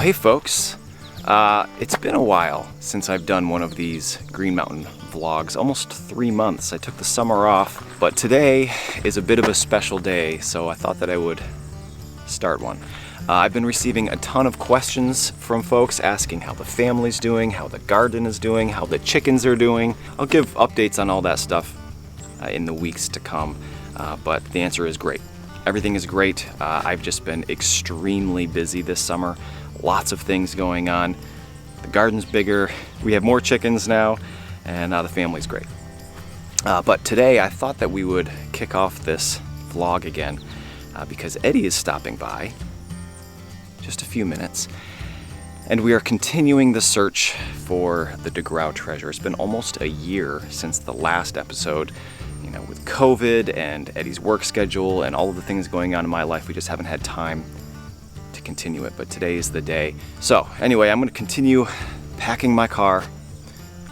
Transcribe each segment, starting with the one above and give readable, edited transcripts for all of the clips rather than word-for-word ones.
Hey folks, it's been a while since I've done one of these Green Mountain vlogs, almost 3 months. I took the summer off, but today is a bit of a special day, so I thought that I would start one. I've been receiving a ton of questions from folks asking how the family's doing, how the garden is doing, how the chickens are doing. I'll give updates on all that stuff in the weeks to come, but the answer is great. Everything is great. I've just been extremely busy this summer. Lots of things going on. The garden's bigger, we have more chickens now, and the family's great. But today I thought that we would kick off this vlog again because Eddie is stopping by, just a few minutes, and we are continuing the search for the DeGrau treasure. It's been almost a year since the last episode. You know, with COVID and Eddie's work schedule and all of the things going on in my life, we just haven't had time to continue it, but today is the day. So anyway, I'm going to continue packing my car,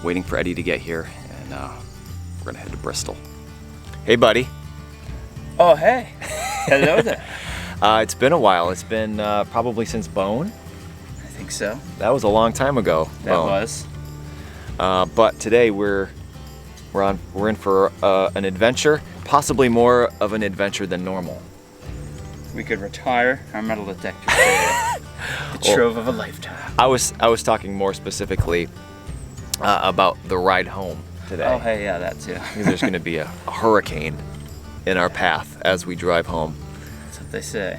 waiting for Eddie to get here, and we're going to head to Bristol. Hey buddy. Oh hey, hello there. It's been a while. It's been probably since Bone. I think so. That was a long time ago. That Bone. was. But today we're in for an adventure, possibly more of an adventure than normal. We could retire our metal detector today. The trove of a lifetime. I was talking more specifically about the ride home today. Oh hey, yeah, that too. There's going to be a hurricane in our path as we drive home. That's what they say.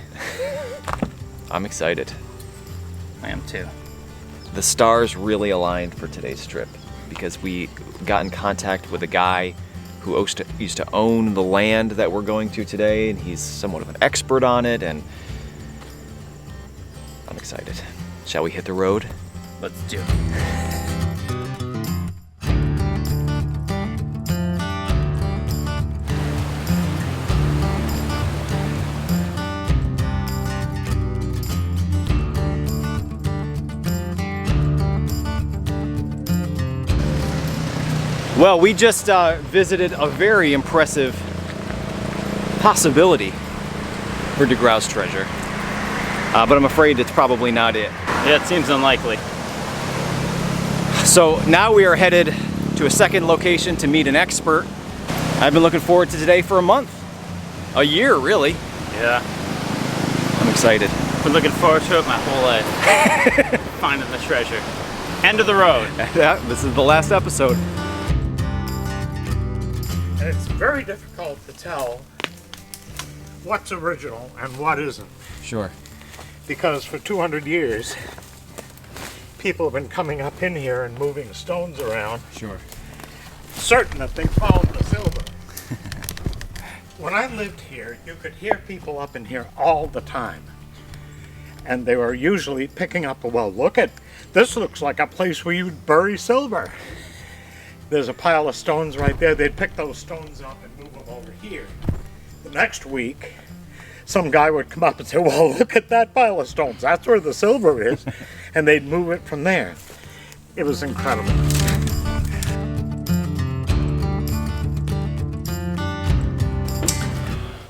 I'm excited. I am too. The stars really aligned for today's trip because we got in contact with a guy who used to own the land that we're going to today, and he's somewhat of an expert on it, and I'm excited. Shall we hit the road? Let's do it. Well, we just visited a very impressive possibility for DeGrau's treasure, but I'm afraid it's probably not it. Yeah, it seems unlikely. So now we are headed to a second location to meet an expert. I've been looking forward to today for a month, a year really. Yeah. I'm excited. Been looking forward to it my whole life. Finding the treasure. End of the road. Yeah, this is the last episode. And it's very difficult to tell what's original and what isn't. Sure. Because for 200 years, people have been coming up in here and moving stones around, Sure. certain that they found the silver. When I lived here, you could hear people up in here all the time. And they were usually picking up, well, this looks like a place where you'd bury silver. There's a pile of stones right there. They'd pick those stones up and move them over here. The next week, some guy would come up and say, well, look at that pile of stones. That's where the silver is. And they'd move it from there. It was incredible.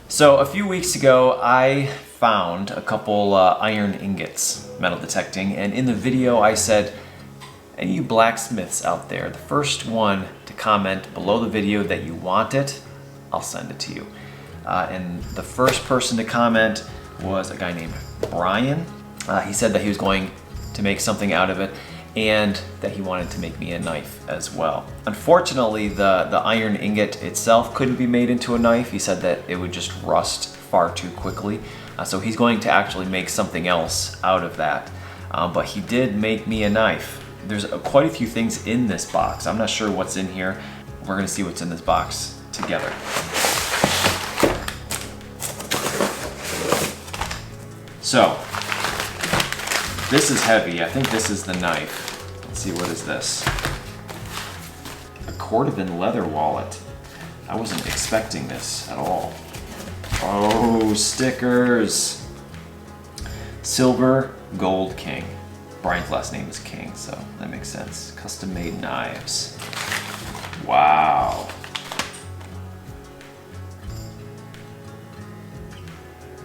So a few weeks ago, I found a couple iron ingots metal detecting, and in the video I said, any of you blacksmiths out there, the first one to comment below the video that you want it, I'll send it to you. And the first person to comment was a guy named Bryan. He said that he was going to make something out of it and that he wanted to make me a knife as well. Unfortunately, the iron ingot itself couldn't be made into a knife. He said that it would just rust far too quickly. So he's going to actually make something else out of that. But he did make me a knife. There's quite a few things in this box. I'm not sure what's in here. We're gonna see what's in this box together. So, this is heavy. I think this is the knife. Let's see, what is this? A Cordovan leather wallet. I wasn't expecting this at all. Oh, stickers. Silver Gold King. Bryan's last name is King, so that makes sense. Custom made knives. Wow.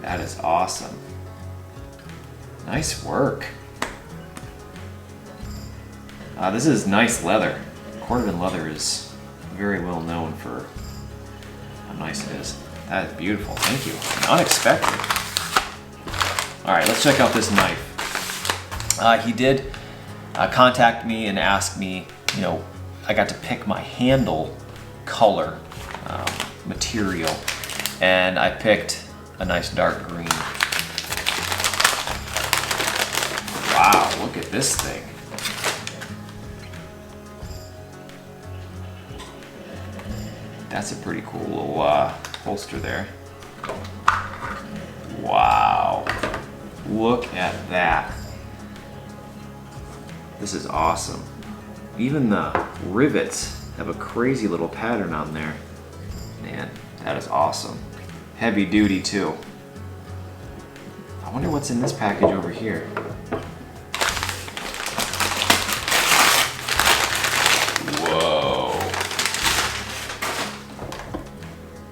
That is awesome. Nice work. This is nice leather. Cordovan leather is very well known for how nice it is. That is beautiful. Thank you. Unexpected. All right, let's check out this knife. He did contact me and ask me, you know, I got to pick my handle color, material, and I picked a nice dark green. Wow, look at this thing. That's a pretty cool little holster there. Wow, look at that. This is awesome. Even the rivets have a crazy little pattern on there. Man, that is awesome. Heavy duty too. I wonder what's in this package over here. Whoa.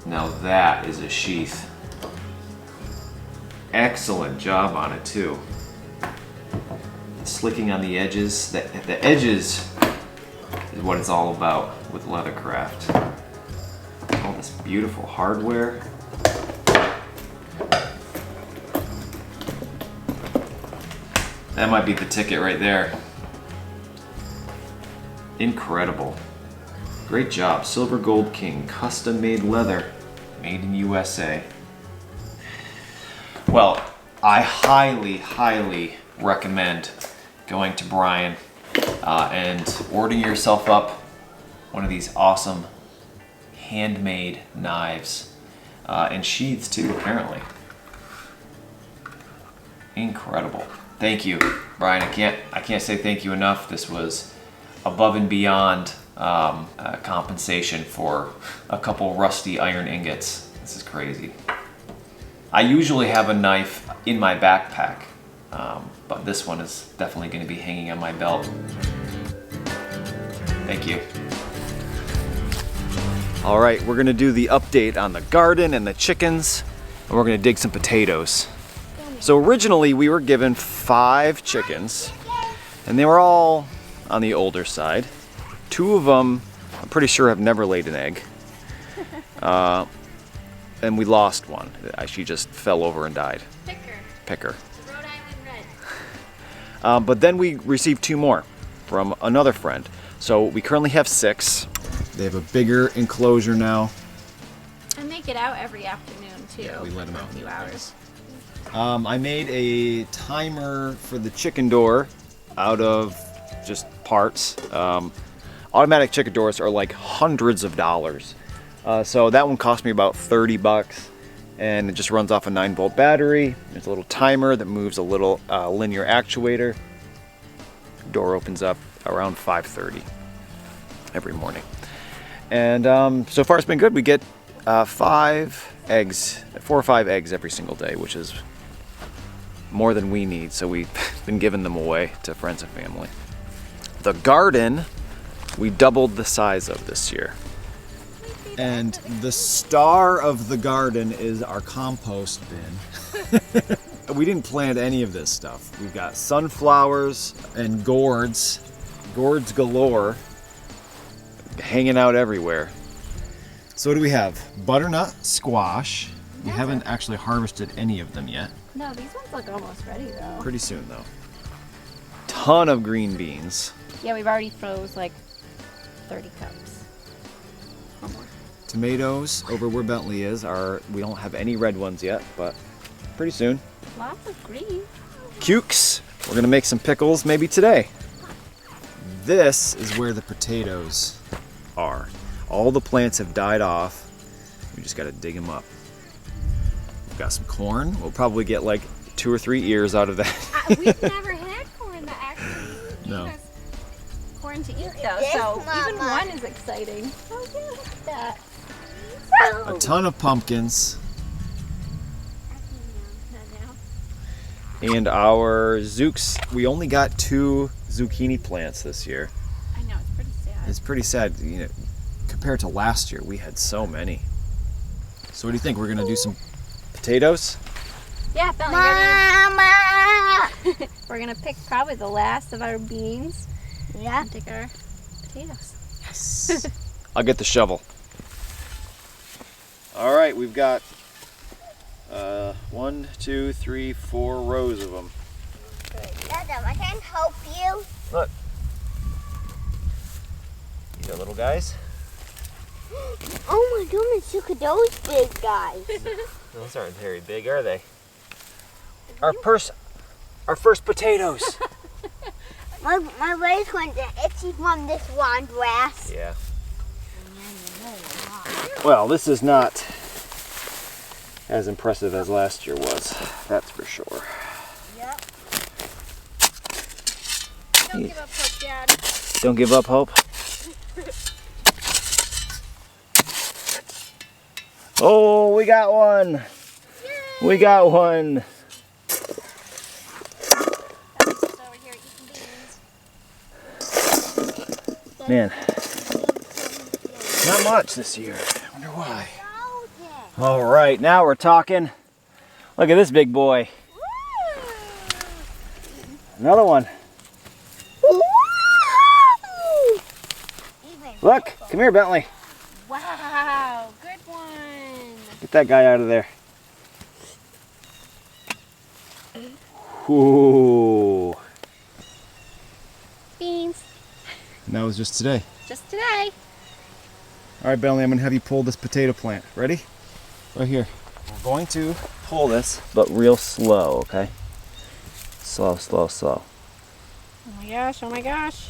Now that is a sheath. Excellent job on it too. Slicking on the edges. The edges is what it's all about with leathercraft. All this beautiful hardware. That might be the ticket right there. Incredible. Great job. Silver Gold King, custom made leather, made in USA. Well, I highly, highly recommend going to Bryan and ordering yourself up one of these awesome handmade knives and sheaths too, apparently. Incredible. Thank you, Bryan. I can't say thank you enough. This was above and beyond compensation for a couple rusty iron ingots. This is crazy. I usually have a knife in my backpack, but this one is definitely going to be hanging on my belt. Thank you. All right, we're going to do the update on the garden and the chickens, and we're going to dig some potatoes. So originally we were given 5 chickens, and they were all on the older side. 2 of them, I'm pretty sure, have never laid an egg. And we lost one. She just fell over and died. Picker. Rhode Island red. But then we received 2 more from another friend. So we currently have 6. They have a bigger enclosure now. And they get out every afternoon too. Yeah, we let them for out. A few hours. I made a timer for the chicken door out of just parts. Automatic chicken doors are like hundreds of dollars. So that one cost me about 30 bucks, and it just runs off a 9-volt battery. There's a little timer that moves a little linear actuator. Door opens up around 5:30 every morning. And so far it's been good. We get 5 eggs, 4 or 5 eggs every single day, which is more than we need. So we've been giving them away to friends and family. The garden, we doubled the size of this year. And the star of the garden is our compost bin. We didn't plant any of this stuff. We've got sunflowers and gourds galore, hanging out everywhere. So what do we have? Butternut squash. We haven't actually harvested any of them yet. No, these ones look almost ready though. Pretty soon though. Ton of green beans. Yeah, we've already froze like 30 cups. Or more. Tomatoes over where Bentley is we don't have any red ones yet, but pretty soon. Lots of green. Cukes. We're gonna make some pickles maybe today. This is where the potatoes are. All the plants have died off. We just gotta dig them up. We've got some corn. We'll probably get like 2 or 3 ears out of that. We've never had corn that actually gave us corn to eat though, so even one is exciting. Oh yeah, look at that. A ton of pumpkins. And our zooks, we only got 2 zucchini plants this year. I know, it's pretty sad. It's pretty sad, you know, compared to last year. We had so many. So what do you think? We're gonna do some potatoes? Yeah, Bentley, we're gonna pick probably the last of our beans Yeah. And dig our potatoes. Yes. I'll get the shovel. All right, we've got 1, 2, 3, 4 rows of them. Dada, I can help you. Look. These are little guys. Oh my goodness, look at those big guys. Those aren't very big, are they? Our first potatoes. my legs went itchy from this long grass. Yeah. Well, this is not as impressive as last year was, that's for sure. Yep. Don't give up hope, Dad. Don't give up hope. Oh, we got one. Yay. We got one. Man, not much this year. I wonder why. All right, now we're talking. Look at this big boy. Another one. Look, come here, Bentley. Wow, good one. Get that guy out of there. Ooh. Beans. And that was just today. Just today. All right, Bentley, I'm gonna have you pull this potato plant. Ready? Right here. We're going to pull this, but real slow, okay? Slow, slow, slow. Oh my gosh, oh my gosh.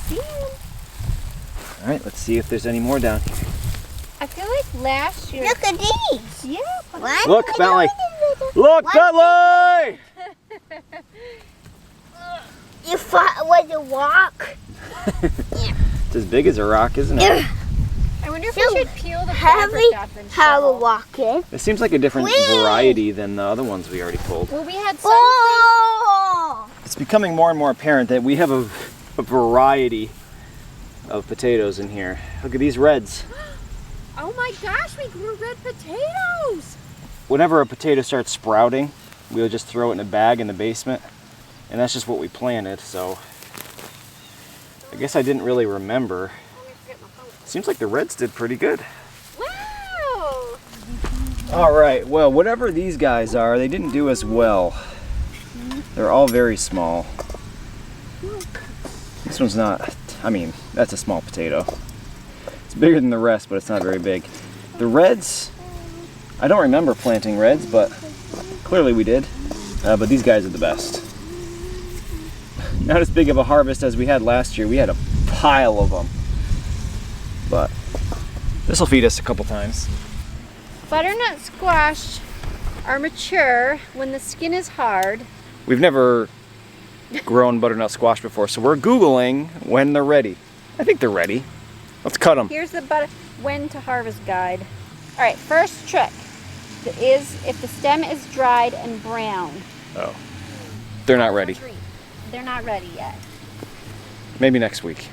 See him. All right, let's see if there's any more down here. I feel like last year. Look at these. Yeah. What? Look, Bentley. Look, Bentley! You thought it was a rock? It's as big as a rock, isn't it? I wonder if So we should peel the Have fabric we off and have a shovel. rock in? It seems like a different Whee! variety than the other ones we already pulled. Well, we had some. Oh! It's becoming more and more apparent that we have a variety of potatoes in here. Look at these reds. Oh my gosh, we grew red potatoes. Whenever a potato starts sprouting, we'll just throw it in a bag in the basement. And that's just what we planted, so I guess I didn't really remember. Seems like the reds did pretty good. Wow. All right, well, whatever these guys are, they didn't do as well. They're all very small. This one's not, I mean, that's a small potato. It's bigger than the rest, but it's not very big. The reds, I don't remember planting reds, but clearly we did. But these guys are the best. Not as big of a harvest as we had last year. We had a pile of them. But this will feed us a couple times. Butternut squash are mature when the skin is hard. We've never grown butternut squash before, so we're Googling when they're ready. I think they're ready. Let's cut them. Here's the when to harvest guide. All right, first trick is if the stem is dried and brown. Oh, they're not ready. They're not ready yet. Maybe next week.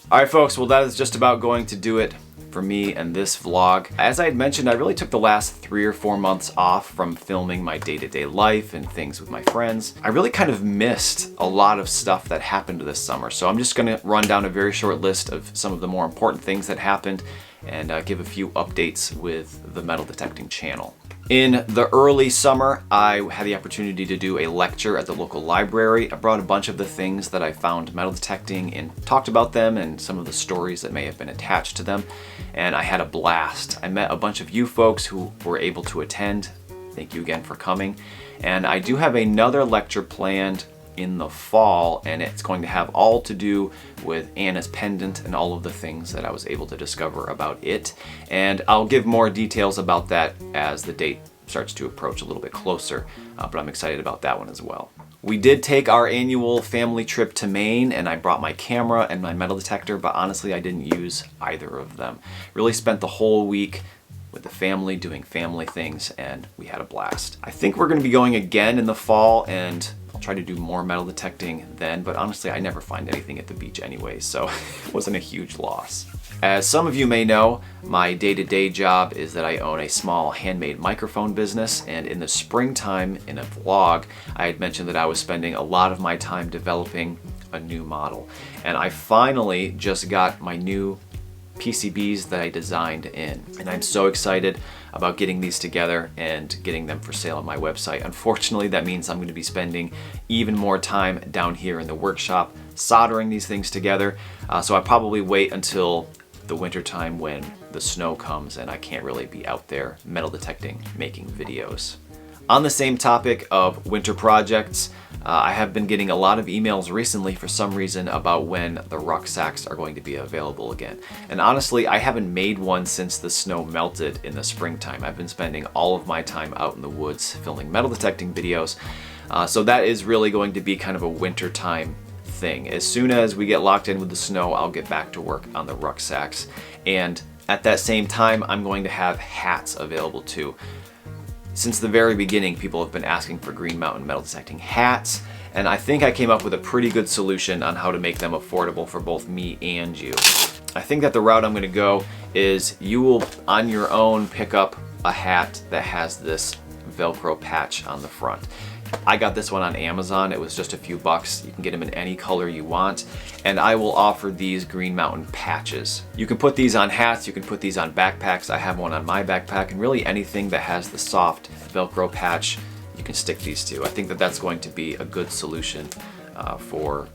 All right, folks, well, that is just about going to do it for me and this vlog. As I had mentioned, I really took the last 3 or 4 months off from filming my day-to-day life and things with my friends. I really kind of missed a lot of stuff that happened this summer, so I'm just gonna run down a very short list of some of the more important things that happened and give a few updates with the metal detecting channel. In the early summer, I had the opportunity to do a lecture at the local library. I brought a bunch of the things that I found metal detecting and talked about them and some of the stories that may have been attached to them. And I had a blast. I met a bunch of you folks who were able to attend. Thank you again for coming. And I do have another lecture planned in the fall, and it's going to have all to do with Anna's pendant and all of the things that I was able to discover about it. And I'll give more details about that as the date starts to approach a little bit closer, but I'm excited about that one as well. We did take our annual family trip to Maine, and I brought my camera and my metal detector, but honestly I didn't use either of them. Really spent the whole week with the family doing family things, and we had a blast. I think we're going to be going again in the fall, and I'll try to do more metal detecting then, but honestly I never find anything at the beach anyway, so it wasn't a huge loss. As some of you may know, my day-to-day job is that I own a small handmade microphone business, and in the springtime in a vlog, I had mentioned that I was spending a lot of my time developing a new model. And I finally just got my new PCBs that I designed in, and I'm so excited about getting these together and getting them for sale on my website. Unfortunately, that means I'm going to be spending even more time down here in the workshop soldering these things together, so I'll probably wait until the winter time when the snow comes and I can't really be out there metal detecting, making videos. On the same topic of winter projects, I have been getting a lot of emails recently for some reason about when the rucksacks are going to be available again. And honestly, I haven't made one since the snow melted in the springtime. I've been spending all of my time out in the woods filming metal detecting videos. So that is really going to be kind of a winter time thing. As soon as we get locked in with the snow, I'll get back to work on the rucksacks. And at that same time, I'm going to have hats available too. Since the very beginning, people have been asking for Green Mountain metal detecting hats, and I think I came up with a pretty good solution on how to make them affordable for both me and you. I think that the route I'm going to go is you will, on your own, pick up a hat that has this Velcro patch on the front. I got this one on Amazon. It was just a few bucks. You can get them in any color you want. And I will offer these Green Mountain patches. You can put these on hats, you can put these on backpacks. I have one on my backpack, and really anything that has the soft Velcro patch, you can stick these to. I think that that's going to be a good solution for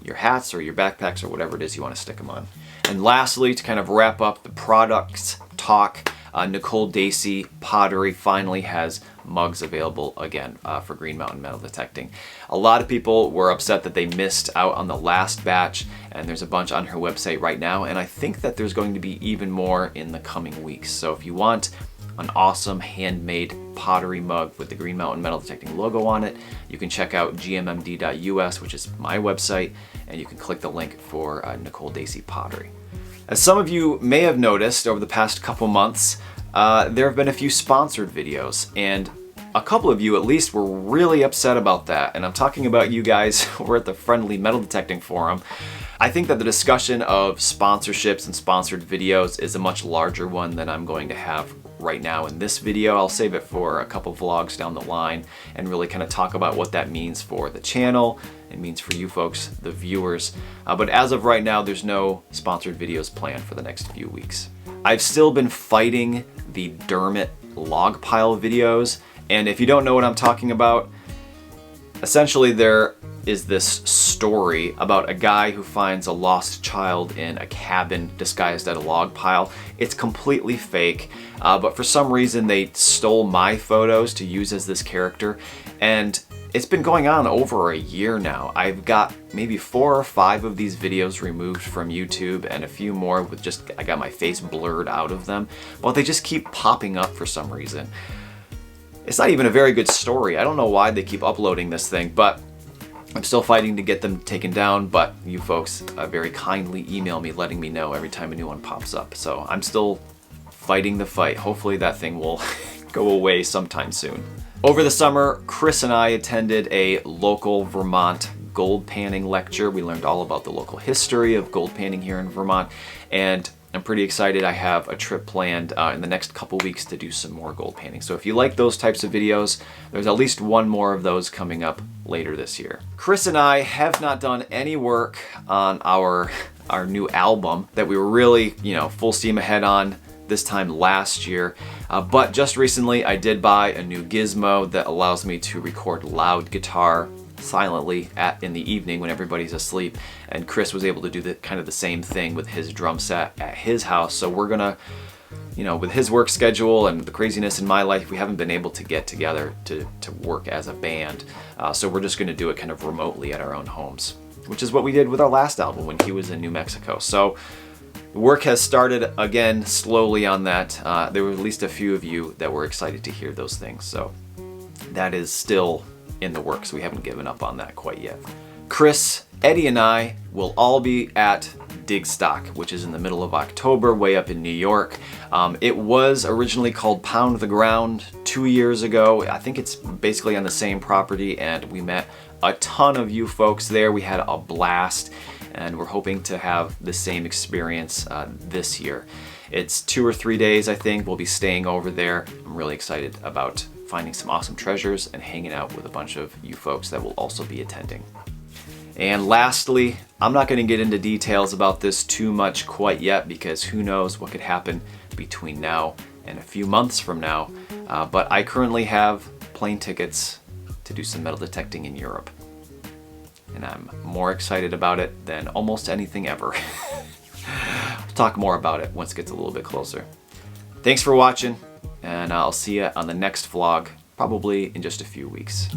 your hats or your backpacks or whatever it is you want to stick them on. And lastly, to kind of wrap up the products talk, Nicole Dacey Pottery finally has mugs available again for Green Mountain metal detecting. A lot of people were upset that they missed out on the last batch, and there's a bunch on her website right now, and I think that there's going to be even more in the coming weeks. So if you want an awesome handmade pottery mug with the Green Mountain metal detecting logo on it, you can check out gmmd.us, which is my website, and you can click the link for Nicole Dacey Pottery. As some of you may have noticed over the past couple months, there have been a few sponsored videos, and a couple of you at least were really upset about that, and I'm talking about you guys over at the Friendly Metal Detecting Forum. I think that the discussion of sponsorships and sponsored videos is a much larger one than I'm going to have right now in this video. I'll save it for a couple vlogs down the line and really kind of talk about what that means for the channel. It means for you folks, the viewers. But as of right now, there's no sponsored videos planned for the next few weeks. I've still been fighting the Dermot log pile videos, and if you don't know what I'm talking about, essentially there is this story about a guy who finds a lost child in a cabin disguised as a log pile. It's completely fake, but for some reason they stole my photos to use as this character, and it's been going on over a year now. I've got maybe 4 or 5 of these videos removed from YouTube, and a few more with just, I got my face blurred out of them, but they just keep popping up for some reason. It's not even a very good story. I don't know why they keep uploading this thing, but I'm still fighting to get them taken down, but you folks very kindly email me letting me know every time a new one pops up. So I'm still fighting the fight. Hopefully that thing will go away sometime soon. Over the summer, Chris and I attended a local Vermont gold panning lecture. We learned all about the local history of gold panning here in Vermont, and I'm pretty excited. I have a trip planned in the next couple weeks to do some more gold panning. So if you like those types of videos, there's at least one more of those coming up later this year. Chris and I have not done any work on our new album that we were really, full steam ahead on this time last year, but just recently I did buy a new gizmo that allows me to record loud guitar silently in the evening when everybody's asleep, and Chris was able to do the same thing with his drum set at his house. So we're gonna, with his work schedule and the craziness in my life, we haven't been able to get together to work as a band, so we're just gonna do it kind of remotely at our own homes, which is what we did with our last album when he was in New Mexico. So work has started again slowly on that. There were at least a few of you that were excited to hear those things, so that is still in the works. We haven't given up on that quite yet. Chris, Eddie, and I will all be at Dig Stock, which is in the middle of October, way up in New York. It was originally called Pound the Ground 2 years ago. I think it's basically on the same property, and we met a ton of you folks there. We had a blast, and we're hoping to have the same experience this year. It's 2 or 3 days, I think. We'll be staying over there. I'm really excited about finding some awesome treasures and hanging out with a bunch of you folks that will also be attending. And lastly, I'm not going to get into details about this too much quite yet, because who knows what could happen between now and a few months from now, but I currently have plane tickets to do some metal detecting in Europe, and I'm more excited about it than almost anything ever. We'll talk more about it once it gets a little bit closer. Thanks for watching, and I'll see you on the next vlog, probably in just a few weeks.